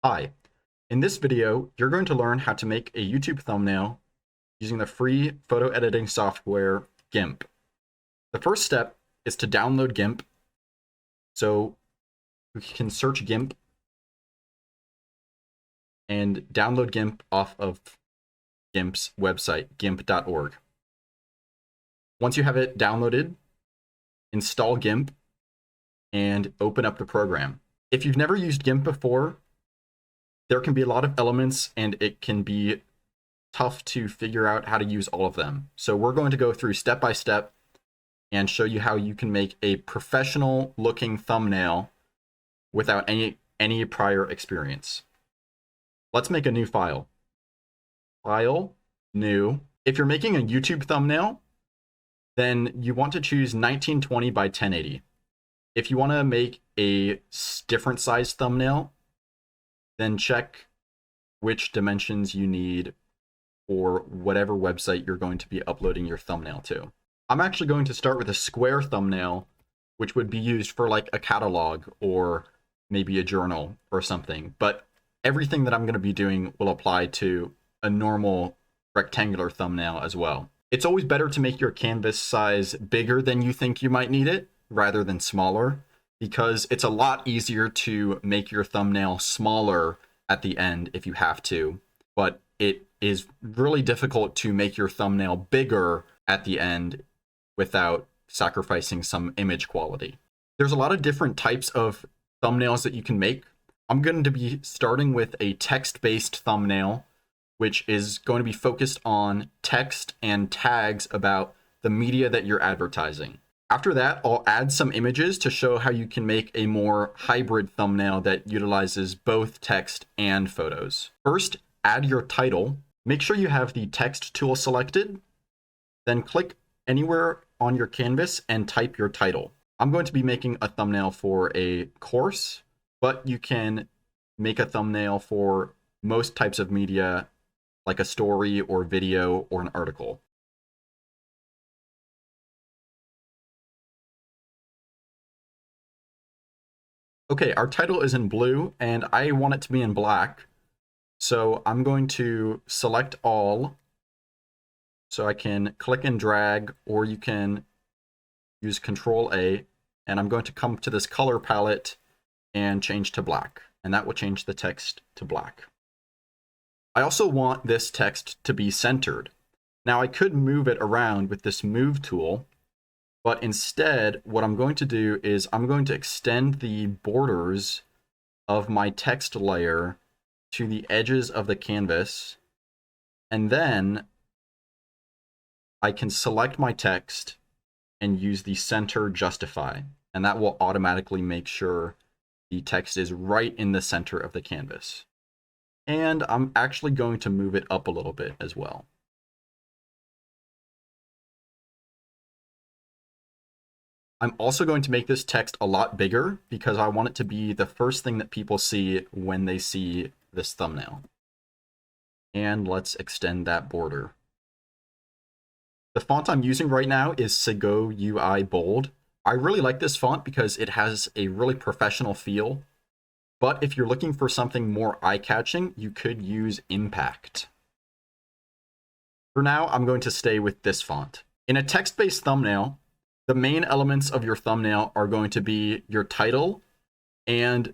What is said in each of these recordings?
Hi, in this video, you're going to learn how to make a YouTube thumbnail using the free photo editing software, GIMP. The first step is to download GIMP. So you can search GIMP and download GIMP off of GIMP's website, gimp.org. Once you have it downloaded, install GIMP and open up the program. If you've never used GIMP before, there can be a lot of elements and it can be tough to figure out how to use all of them. So we're going to go through step by step and show you how you can make a professional looking thumbnail without any prior experience. Let's make a new file. File, new. If you're making a YouTube thumbnail, then you want to choose 1920 by 1080. If you want to make a different size thumbnail, then check which dimensions you need for whatever website you're going to be uploading your thumbnail to. I'm actually going to start with a square thumbnail, which would be used for like a catalog or maybe a journal or something. But everything that I'm going to be doing will apply to a normal rectangular thumbnail as well. It's always better to make your canvas size bigger than you think you might need it rather than smaller, because it's a lot easier to make your thumbnail smaller at the end if you have to, but it is really difficult to make your thumbnail bigger at the end without sacrificing some image quality. There's a lot of different types of thumbnails that you can make. I'm going to be starting with a text-based thumbnail, which is going to be focused on text and tags about the media that you're advertising. After that, I'll add some images to show how you can make a more hybrid thumbnail that utilizes both text and photos. First, add your title. Make sure you have the text tool selected. Then click anywhere on your canvas and type your title. I'm going to be making a thumbnail for a course, but you can make a thumbnail for most types of media, like a story or video or an article. Okay, our title is in blue and I want it to be in black. So I'm going to select all. So I can click and drag, or you can use Control A, and I'm going to come to this color palette and change to black, and that will change the text to black. I also want this text to be centered. Now I could move it around with this move tool, but instead, what I'm going to do is I'm going to extend the borders of my text layer to the edges of the canvas, and then I can select my text and use the center justify, and that will automatically make sure the text is right in the center of the canvas. And I'm actually going to move it up a little bit as well. I'm also going to make this text a lot bigger because I want it to be the first thing that people see when they see this thumbnail. And let's extend that border. The font I'm using right now is Segoe UI Bold. I really like this font because it has a really professional feel. But if you're looking for something more eye-catching, you could use Impact. For now, I'm going to stay with this font. In a text-based thumbnail, the main elements of your thumbnail are going to be your title and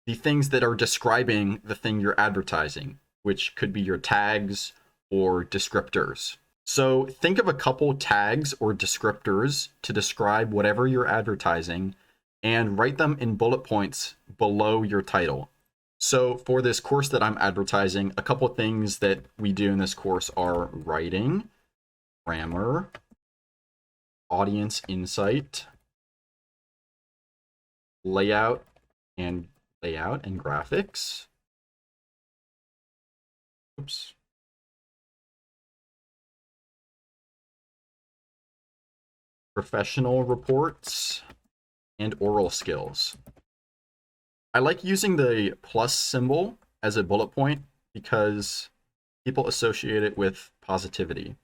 the things that are describing the thing you're advertising, which could be your tags or descriptors. So think of a couple tags or descriptors to describe whatever you're advertising and write them in bullet points below your title. So for this course that I'm advertising, a couple things that we do in this course are writing, grammar, audience insight, layout and graphics. Oops. Professional reports, and oral skills. I like using the plus symbol as a bullet point because people associate it with positivity.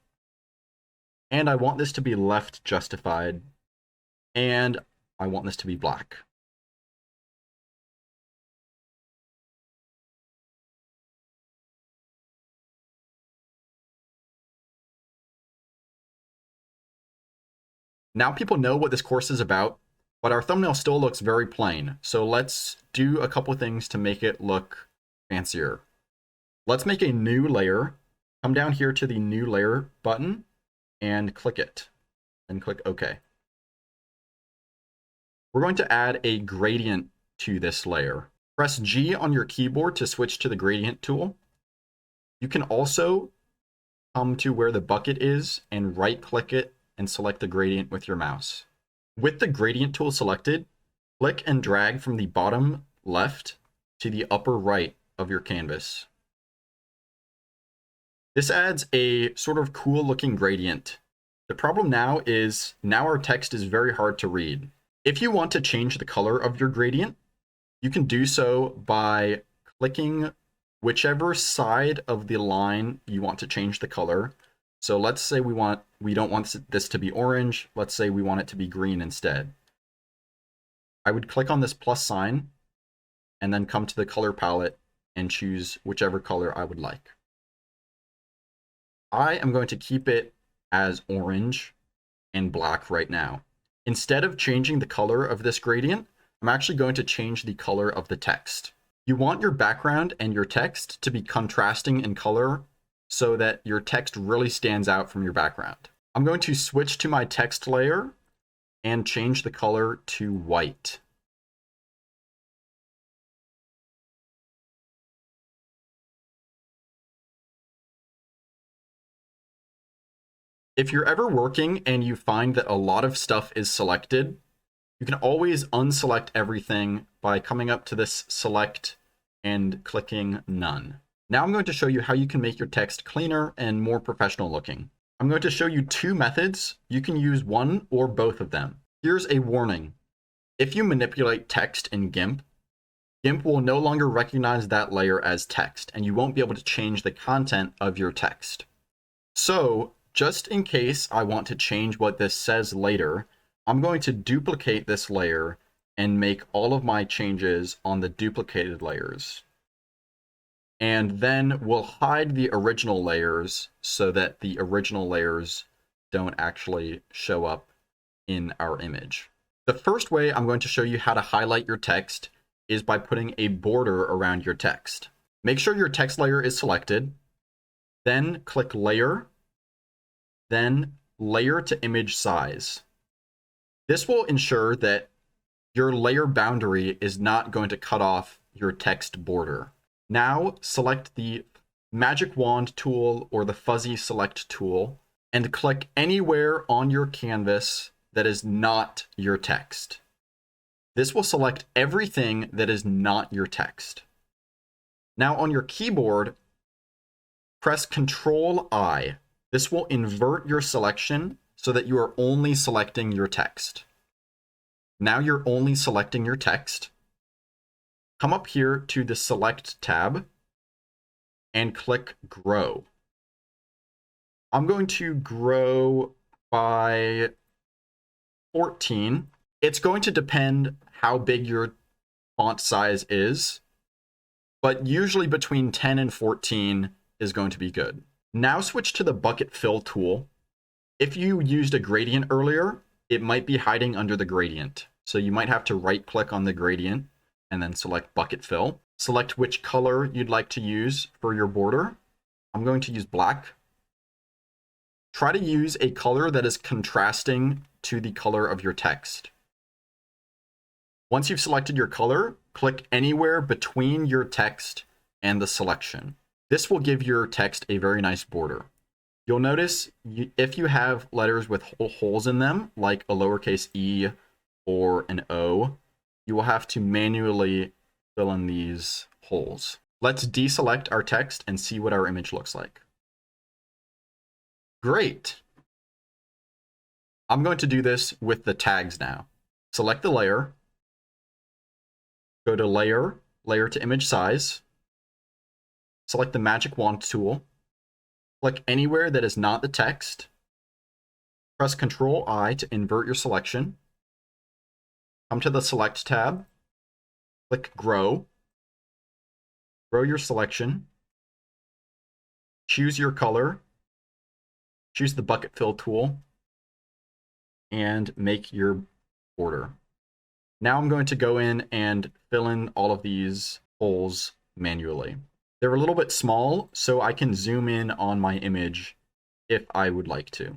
And I want this to be left justified, and I want this to be black. Now people know what this course is about, but our thumbnail still looks very plain. So let's do a couple things to make it look fancier. Let's make a new layer. Come down here to the new layer button and click it, and click OK. We're going to add a gradient to this layer. Press G on your keyboard to switch to the gradient tool. You can also come to where the bucket is and right-click it and select the gradient with your mouse. With the gradient tool selected, click and drag from the bottom left to the upper right of your canvas. This adds a sort of cool looking gradient. The problem now is our text is very hard to read. If you want to change the color of your gradient, you can do so by clicking whichever side of the line you want to change the color. So let's say we don't want this to be orange. Let's say we want it to be green instead. I would click on this plus sign and then come to the color palette and choose whichever color I would like. I am going to keep it as orange and black right now. Instead of changing the color of this gradient, I'm actually going to change the color of the text. You want your background and your text to be contrasting in color so that your text really stands out from your background. I'm going to switch to my text layer and change the color to white. If you're ever working and you find that a lot of stuff is selected, you can always unselect everything by coming up to this select and clicking none. Now I'm going to show you how you can make your text cleaner and more professional looking. I'm going to show you two methods. You can use one or both of them. Here's a warning. If you manipulate text in GIMP, GIMP will no longer recognize that layer as text, and you won't be able to change the content of your text. So, just in case I want to change what this says later, I'm going to duplicate this layer and make all of my changes on the duplicated layers. And then we'll hide the original layers so that the original layers don't actually show up in our image. The first way I'm going to show you how to highlight your text is by putting a border around your text. Make sure your text layer is selected, then click Layer, then Layer to Image Size. This will ensure that your layer boundary is not going to cut off your text border. Now select the magic wand tool or the fuzzy select tool and click anywhere on your canvas that is not your text. This will select everything that is not your text. Now on your keyboard, press Ctrl-I. This will invert your selection so that you are only selecting your text. Now you're only selecting your text. Come up here to the Select tab and click Grow. I'm going to grow by 14. It's going to depend how big your font size is, but usually between 10 and 14 is going to be good. Now switch to the Bucket Fill tool. If you used a gradient earlier, it might be hiding under the gradient. So you might have to right-click on the gradient and then select Bucket Fill. Select which color you'd like to use for your border. I'm going to use black. Try to use a color that is contrasting to the color of your text. Once you've selected your color, click anywhere between your text and the selection. This will give your text a very nice border. You'll notice if you have letters with holes in them, like a lowercase e or an O, you will have to manually fill in these holes. Let's deselect our text and see what our image looks like. Great. I'm going to do this with the tags now. Select the layer, go to Layer, Layer to Image Size, select the Magic Wand tool, click anywhere that is not the text, press Ctrl-I to invert your selection, come to the Select tab, click Grow, grow your selection, choose your color, choose the Bucket Fill tool, and make your border. Now I'm going to go in and fill in all of these holes manually. They're a little bit small, so I can zoom in on my image if I would like to.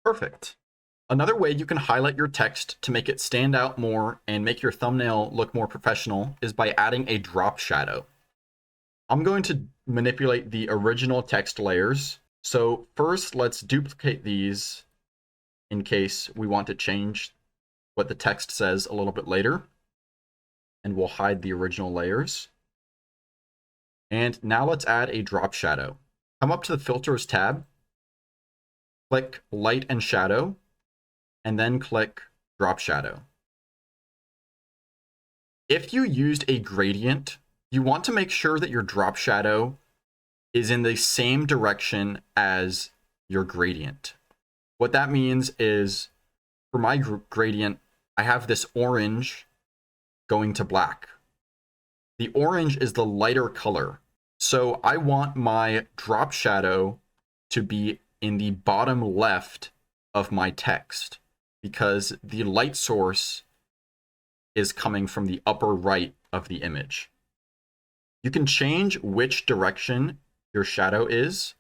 Perfect. Another way you can highlight your text to make it stand out more and make your thumbnail look more professional is by adding a drop shadow. I'm going to manipulate the original text layers. So first, let's duplicate these in case we want to change what the text says a little bit later. And we'll hide the original layers. And now let's add a drop shadow. Come up to the Filters tab, click Light and Shadow, and then click Drop Shadow. If you used a gradient, you want to make sure that your drop shadow is in the same direction as your gradient. What that means is, for my gradient, I have this orange going to black. The orange is the lighter color. So I want my drop shadow to be in the bottom left of my text because the light source is coming from the upper right of the image. You can change which direction your shadow is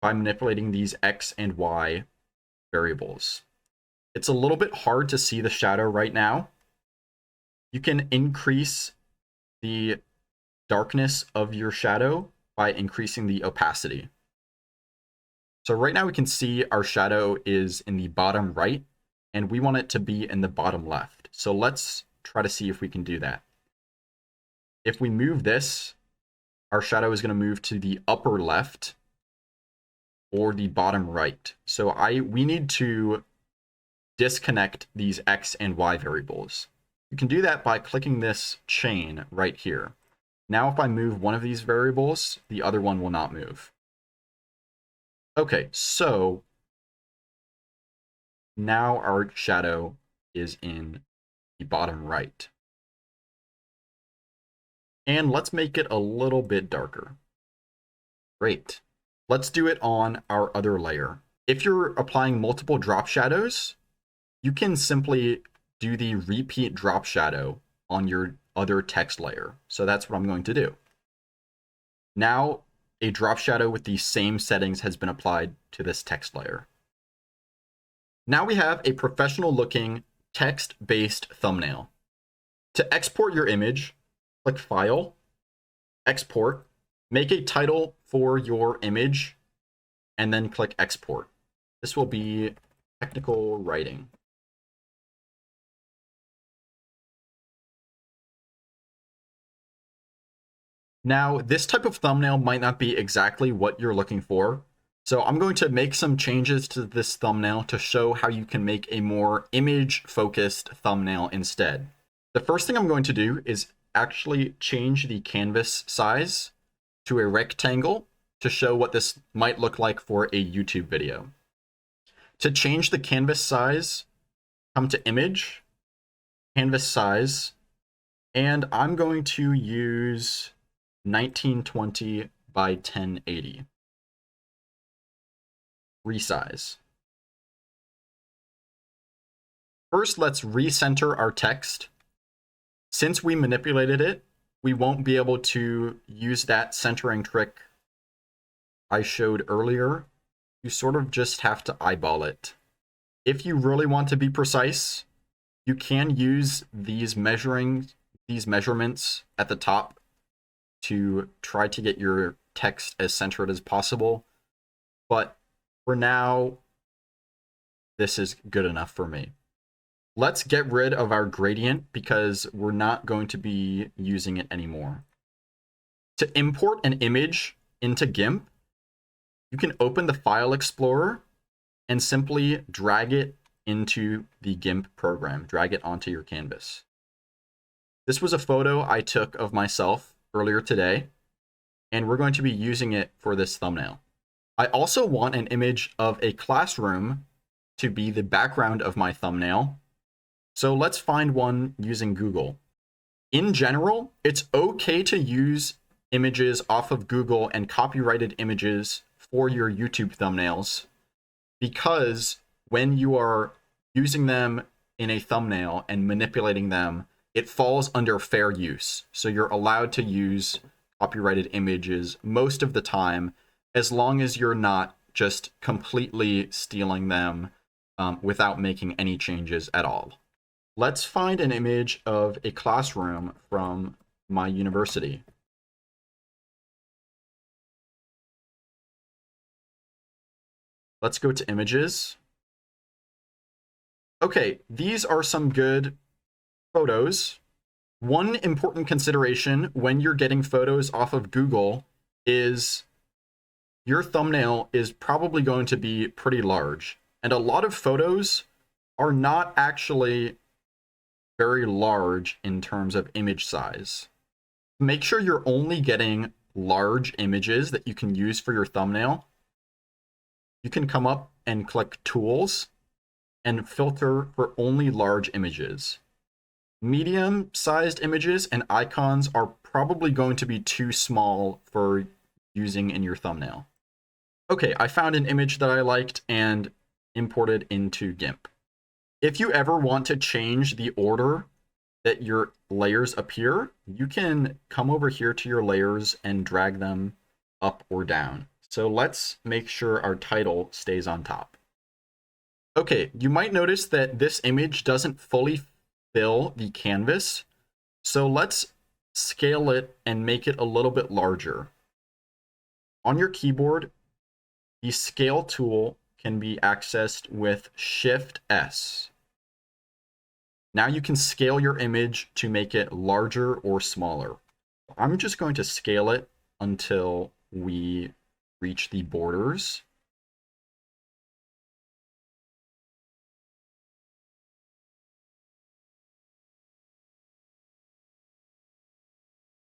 by manipulating these X and Y variables. It's a little bit hard to see the shadow right now. You can increase the darkness of your shadow by increasing the opacity. So right now we can see our shadow is in the bottom right, and we want it to be in the bottom left. So let's try to see if we can do that. If we move this, our shadow is going to move to the upper left or the bottom right. So we need to disconnect these X and Y variables. You can do that by clicking this chain right here. Now if I move one of these variables, the other one will not move. Okay, so now our shadow is in the bottom right. And let's make it a little bit darker. Great. Let's do it on our other layer. If you're applying multiple drop shadows, you can simply do the repeat drop shadow on your other text layer. So that's what I'm going to do. Now, a drop shadow with the same settings has been applied to this text layer. Now we have a professional looking text-based thumbnail. To export your image, click File, Export, make a title for your image, and then click Export. This will be technical writing. Now, this type of thumbnail might not be exactly what you're looking for, so I'm going to make some changes to this thumbnail to show how you can make a more image-focused thumbnail instead. The first thing I'm going to do is actually change the canvas size to a rectangle to show what this might look like for a YouTube video. To change the canvas size, come to Image, Canvas Size, and I'm going to use 1920 by 1080. Resize. First, let's recenter our text. Since we manipulated it, we won't be able to use that centering trick I showed earlier. You sort of just have to eyeball it. If you really want to be precise, you can use these measurements at the top to try to get your text as centered as possible. But for now, this is good enough for me. Let's get rid of our gradient because we're not going to be using it anymore. To import an image into GIMP, you can open the File Explorer and simply drag it into the GIMP program, drag it onto your canvas. This was a photo I took of myself earlier today, and we're going to be using it for this thumbnail. I also want an image of a classroom to be the background of my thumbnail. So let's find one using Google. In general, it's okay to use images off of Google and copyrighted images for your YouTube thumbnails, because when you are using them in a thumbnail and manipulating them, it falls under fair use. So you're allowed to use copyrighted images most of the time, as long as you're not just completely stealing them without making any changes at all. Let's find an image of a classroom from my university. Let's go to images. Okay, these are some good photos. One important consideration when you're getting photos off of Google is your thumbnail is probably going to be pretty large. And a lot of photos are not actually very large in terms of image size. Make sure you're only getting large images that you can use for your thumbnail. You can come up and click Tools and filter for only large images. Medium-sized images and icons are probably going to be too small for using in your thumbnail. Okay, I found an image that I liked and imported into GIMP. If you ever want to change the order that your layers appear, you can come over here to your layers and drag them up or down. So let's make sure our title stays on top. Okay, you might notice that this image doesn't fully fill the canvas. So let's scale it and make it a little bit larger. On your keyboard, the scale tool can be accessed with Shift S. Now you can scale your image to make it larger or smaller. I'm just going to scale it until we reach the borders.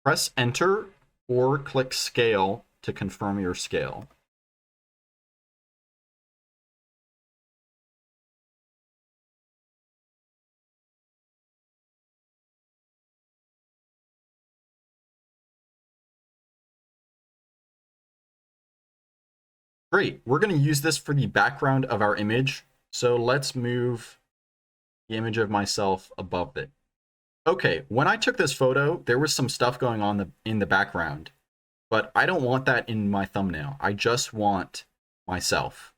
Press Enter or click Scale to confirm your scale. Great, we're going to use this for the background of our image. So let's move the image of myself above it. Okay, when I took this photo, there was some stuff going on in the background, but I don't want that in my thumbnail. I just want myself.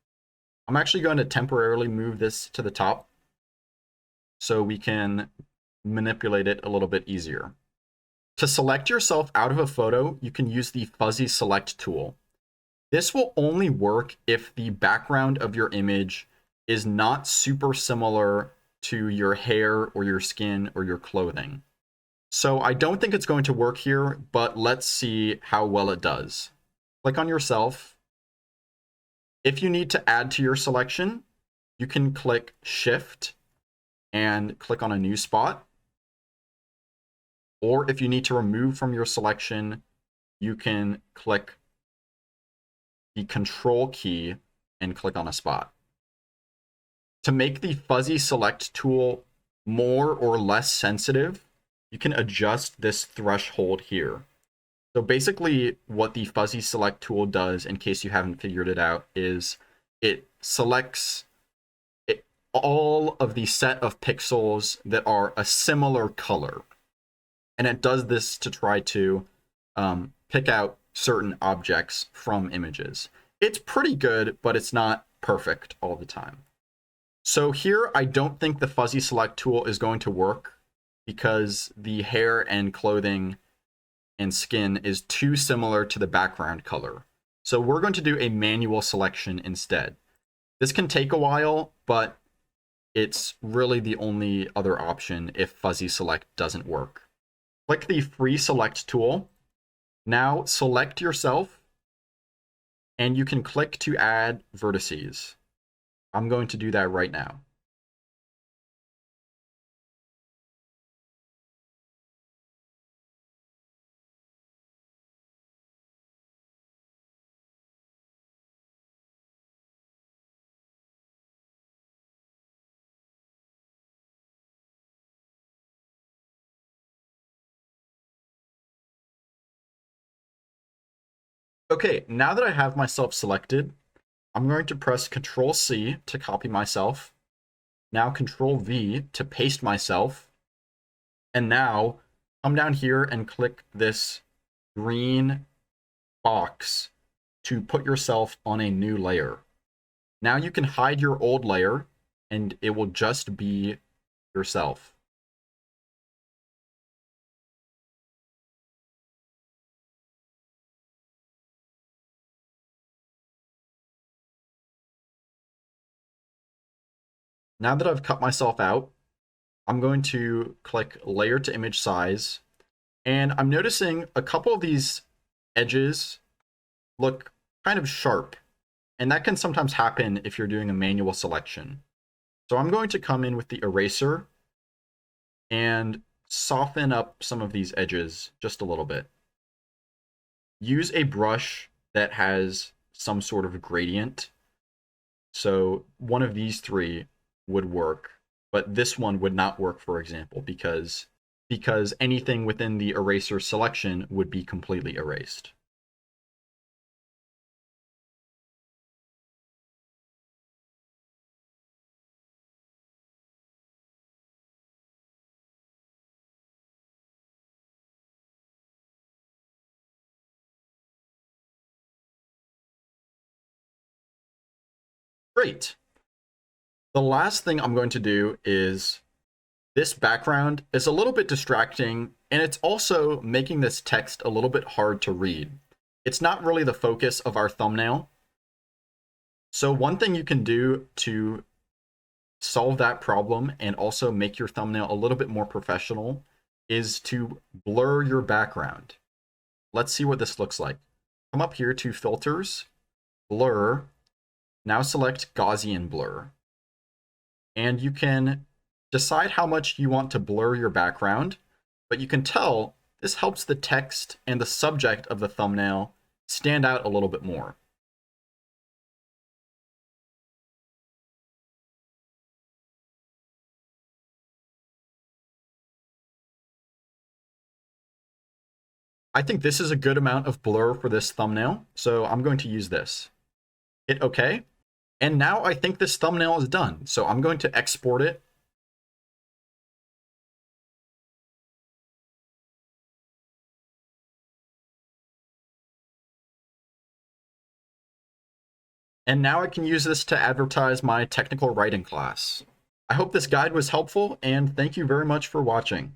I'm actually going to temporarily move this to the top so we can manipulate it a little bit easier. To select yourself out of a photo, you can use the fuzzy select tool. This will only work if the background of your image is not super similar to your hair or your skin or your clothing. So I don't think it's going to work here, but let's see how well it does. Click on yourself. If you need to add to your selection, you can click Shift and click on a new spot. Or if you need to remove from your selection, you can click the Control key and click on a spot. To make the fuzzy select tool more or less sensitive, you can adjust this threshold here. So basically what the fuzzy select tool does, in case you haven't figured it out, is it selects all of the set of pixels that are a similar color. And it does this to try to pick out certain objects from images. It's pretty good, but it's not perfect all the time. So here, I don't think the fuzzy select tool is going to work because the hair and clothing and skin is too similar to the background color. So we're going to do a manual selection instead. This can take a while, but it's really the only other option if fuzzy select doesn't work. Click the free select tool. Now select yourself, and you can click to add vertices. I'm going to do that right now. Okay, now that I have myself selected, I'm going to press Control C to copy myself. Now Control V to paste myself. And now come down here and click this green box to put yourself on a new layer. Now you can hide your old layer and it will just be yourself. Now that I've cut myself out, I'm going to click layer to image size, and I'm noticing a couple of these edges look kind of sharp, and that can sometimes happen if you're doing a manual selection. So I'm going to come in with the eraser and soften up some of these edges just a little bit. Use a brush that has some sort of gradient. So one of these three would work, but this one would not work, for example, because anything within the eraser selection would be completely erased. Great. The last thing I'm going to do is this background is a little bit distracting, and it's also making this text a little bit hard to read. It's not really the focus of our thumbnail. So one thing you can do to solve that problem and also make your thumbnail a little bit more professional is to blur your background. Let's see what this looks like. Come up here to Filters, Blur. Now select Gaussian Blur. And you can decide how much you want to blur your background, but you can tell this helps the text and the subject of the thumbnail stand out a little bit more. I think this is a good amount of blur for this thumbnail, so I'm going to use this. Hit OK. And now I think this thumbnail is done, so I'm going to export it. And now I can use this to advertise my technical writing class. I hope this guide was helpful, and thank you very much for watching.